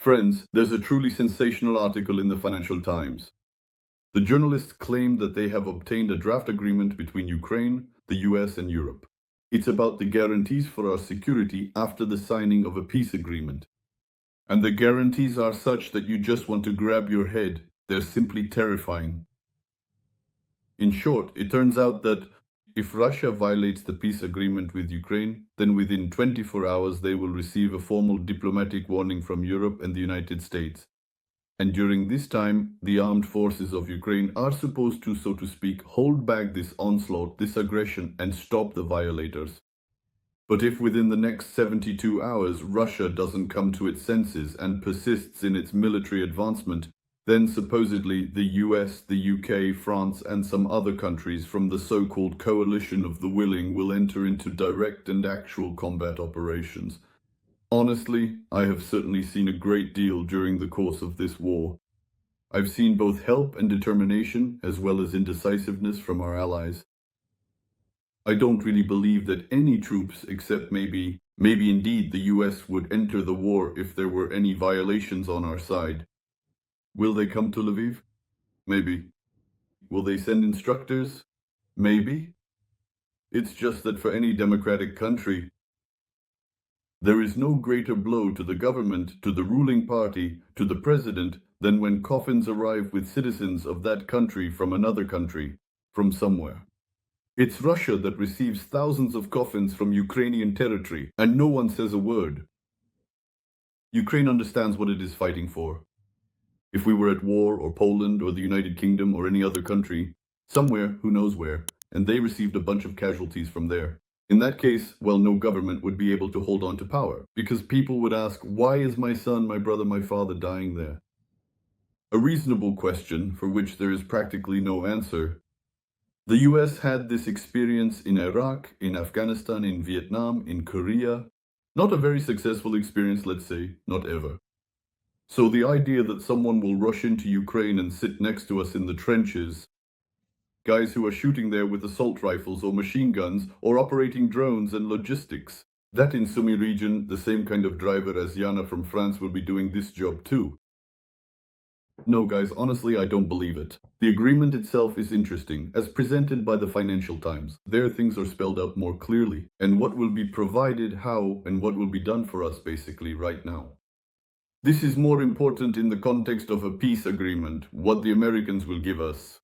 Friends, there's a truly sensational article in the Financial Times. The journalists claim that they have obtained a draft agreement between Ukraine, the US, and Europe. It's about the guarantees for our security after the signing of a peace agreement. And the guarantees are such that you just want to grab your head. They're simply terrifying. In short, it turns out that if Russia violates the peace agreement with Ukraine, then within 24 hours they will receive a formal diplomatic warning from Europe and the United States. And during this time, the armed forces of Ukraine are supposed to, so to speak, hold back this onslaught, this aggression, and stop the violators. But if within the next 72 hours Russia doesn't come to its senses and persists in its military advancement, then supposedly the US, the UK, France, and some other countries from the so-called coalition of the willing will enter into direct and actual combat operations. Honestly, I have certainly seen a great deal during the course of this war. I've seen both help and determination, as well as indecisiveness from our allies. I don't really believe that any troops, except maybe indeed the US, would enter the war if there were any violations on our side. Will they come to Lviv? Maybe. Will they send instructors? Maybe. It's just that for any democratic country, there is no greater blow to the government, to the ruling party, to the president, than when coffins arrive with citizens of that country from another country, from somewhere. It's Russia that receives thousands of coffins from Ukrainian territory, and no one says a word. Ukraine understands what it is fighting for. If we were at war, or Poland, or the United Kingdom, or any other country, somewhere, who knows where, and they received a bunch of casualties from there, in that case, well, no government would be able to hold on to power, because people would ask, why is my son, my brother, my father dying there? A reasonable question for which there is practically no answer. The US had this experience in Iraq, in Afghanistan, in Vietnam, in Korea. Not a very successful experience, let's say, not ever. So the idea that someone will rush into Ukraine and sit next to us in the trenches, guys who are shooting there with assault rifles or machine guns or operating drones and logistics, that in Sumy region, the same kind of driver as Yana from France will be doing this job too. No guys, honestly I don't believe it. The agreement itself is interesting, as presented by the Financial Times. There things are spelled out more clearly, and what will be provided, how, and what will be done for us basically right now. This is more important in the context of a peace agreement, what the Americans will give us.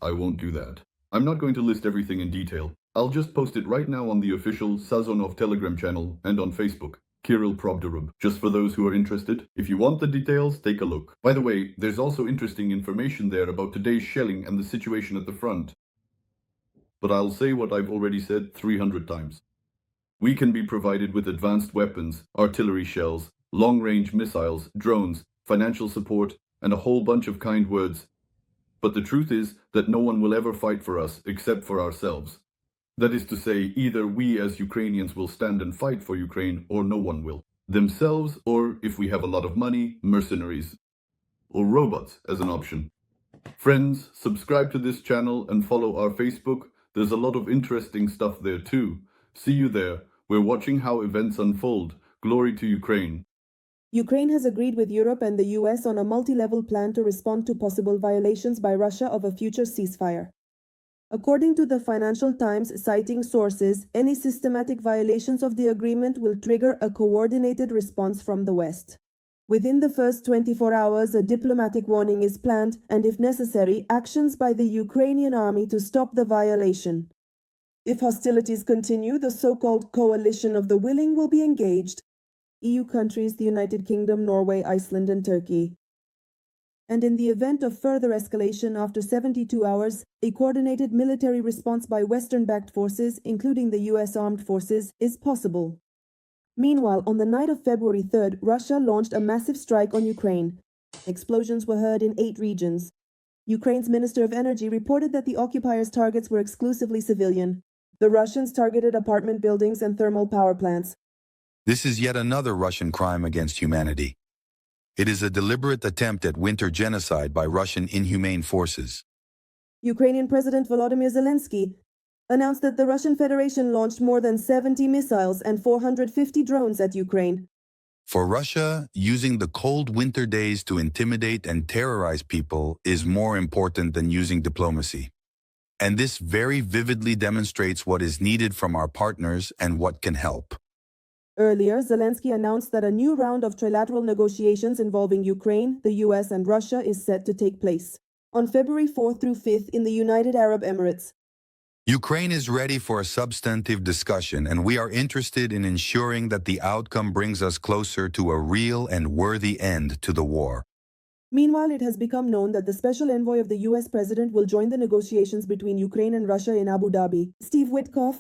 I won't do that. I'm not going to list everything in detail. I'll just post it right now on the official Sazonov Telegram channel and on Facebook, Kyrylo, just for those who are interested. If you want the details, take a look. By the way, there's also interesting information there about today's shelling and the situation at the front. But I'll say what I've already said 300 times. We can be provided with advanced weapons, artillery shells, long-range missiles, drones, financial support, and a whole bunch of kind words. But the truth is that no one will ever fight for us except for ourselves. That is to say, either we as Ukrainians will stand and fight for Ukraine, or no one will. Themselves, or if we have a lot of money, mercenaries. Or robots as an option. Friends, subscribe to this channel and follow our Facebook. There's a lot of interesting stuff there too. See you there. We're watching how events unfold. Glory to Ukraine. Ukraine has agreed with Europe and the US on a multi-level plan to respond to possible violations by Russia of a future ceasefire. According to the Financial Times, citing sources, any systematic violations of the agreement will trigger a coordinated response from the West. Within the first 24 hours, a diplomatic warning is planned, and if necessary, actions by the Ukrainian army to stop the violation. If hostilities continue, the so-called coalition of the willing will be engaged. EU countries, the United Kingdom, Norway, Iceland, and Turkey. And in the event of further escalation after 72 hours, a coordinated military response by Western-backed forces, including the US Armed Forces, is possible. Meanwhile, on the night of February 3rd, Russia launched a massive strike on Ukraine. Explosions were heard in 8 regions. Ukraine's Minister of Energy reported that the occupiers' targets were exclusively civilian. The Russians targeted apartment buildings and thermal power plants. This is yet another Russian crime against humanity. It is a deliberate attempt at winter genocide by Russian inhumane forces. Ukrainian President Volodymyr Zelensky announced that the Russian Federation launched more than 70 missiles and 450 drones at Ukraine. For Russia, using the cold winter days to intimidate and terrorize people is more important than using diplomacy. And this very vividly demonstrates what is needed from our partners and what can help. Earlier, Zelensky announced that a new round of trilateral negotiations involving Ukraine, the US, and Russia is set to take place on February 4th through 5th in the United Arab Emirates. Ukraine is ready for a substantive discussion, and we are interested in ensuring that the outcome brings us closer to a real and worthy end to the war. Meanwhile, it has become known that the special envoy of the US president will join the negotiations between Ukraine and Russia in Abu Dhabi. Steve Witkoff,